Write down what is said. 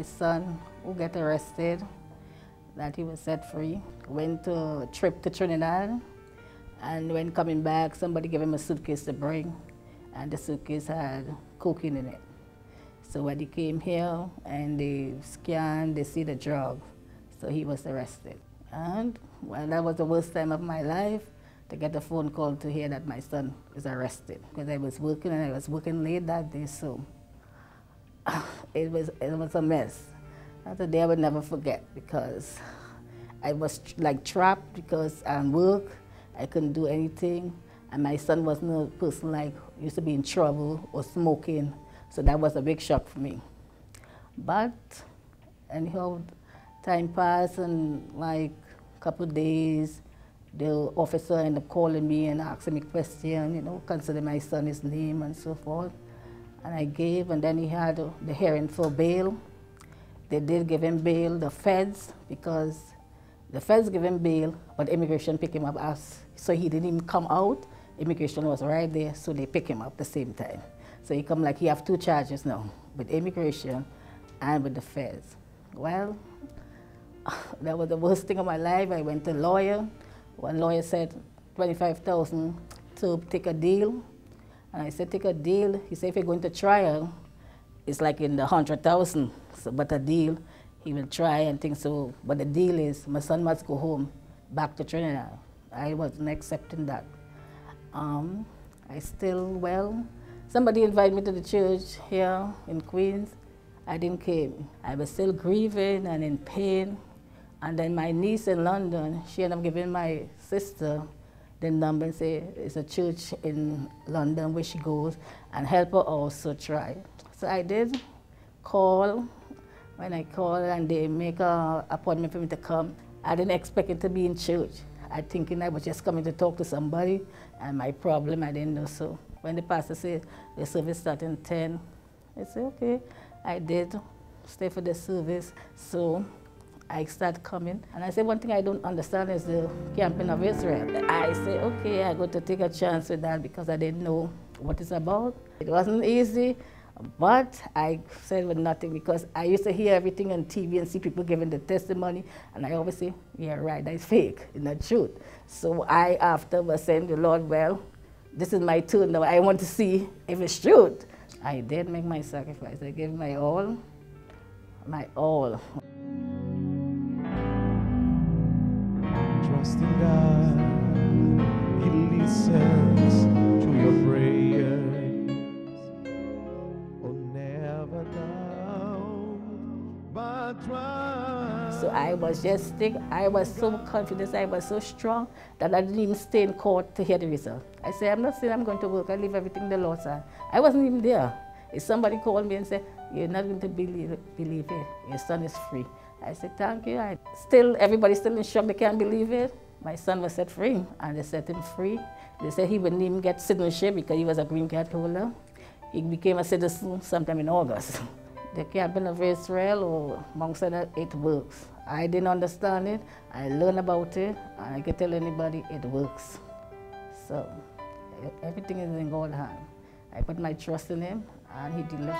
my son who got arrested, that he was set free. Went to a trip to Trinidad, and when coming back, somebody gave him a suitcase to bring, and the suitcase had cocaine in it. So when he came here and they scanned, they see the drug. So he was arrested. And well, that was the worst time of my life, to get a phone call to hear that my son is arrested. Because I was working, and I was working late that day, so it was a mess. That's a day I would never forget, because I was like trapped because I'm work, I couldn't do anything, and my son wasn't a person like used to be in trouble or smoking, so that was a big shock for me. But anyhow, time passed, and like a couple of days, the officer ended up calling me and asking me questions, you know, considering my son's name and so forth. And I gave, and then he had the hearing for bail. They did give him bail, the feds, because the feds gave him bail, but immigration picked him up so he didn't even come out. Immigration was right there, so they picked him up at the same time. So he come like he have two charges now, with immigration and with the feds. Well, that was the worst thing of my life. I went to a lawyer. One lawyer said $25,000 to take a deal. And I said, take a deal. He said, if you're going to trial, it's like in the 100,000. So, but a deal, he will try and think so. But the deal is, my son must go home, back to Trinidad. I wasn't accepting that. Somebody invited me to the church here in Queens. I didn't came. I was still grieving and in pain. And then my niece in London, she ended up giving my sister the number and say, it's a church in London where she goes, and help her also try. So I did call. When I called and they make an appointment for me to come, I didn't expect it to be in church. I thinking I was just coming to talk to somebody, and my problem, I didn't know. So when the pastor said the service started at 10, I said, okay. I did stay for the service. So I started coming, and I said, one thing I don't understand is the camping of Israel. I said, okay, I got to take a chance with that because I didn't know what it's about. It wasn't easy, but I said with nothing because I used to hear everything on TV and see people giving the testimony, and I always say, yeah, right, that's fake, it's not truth. So I, after, was saying to the Lord, well, this is my turn now. I want to see if it's truth. I did make my sacrifice. I gave my all, my all. Trust in God, He listens to your prayers. Oh, never doubt, but trust. So I was just sick. I was so confident, I was so strong that I didn't even stay in court to hear the result. I said, I'm not saying I'm going to work. I leave everything in the Lord's hand. I wasn't even there. If somebody called me and said, you're not going to believe it, your son is free. I said, thank you. Everybody's still in shock, they can't believe it. My son was set free, and they set him free. They said he wouldn't even get citizenship because he was a green card holder. He became a citizen sometime in August. The camping of Israel, or amongst others, it works. I didn't understand it. I learned about it, and I can tell anybody it works. So everything is in God's hand. I put my trust in Him, and He delivered.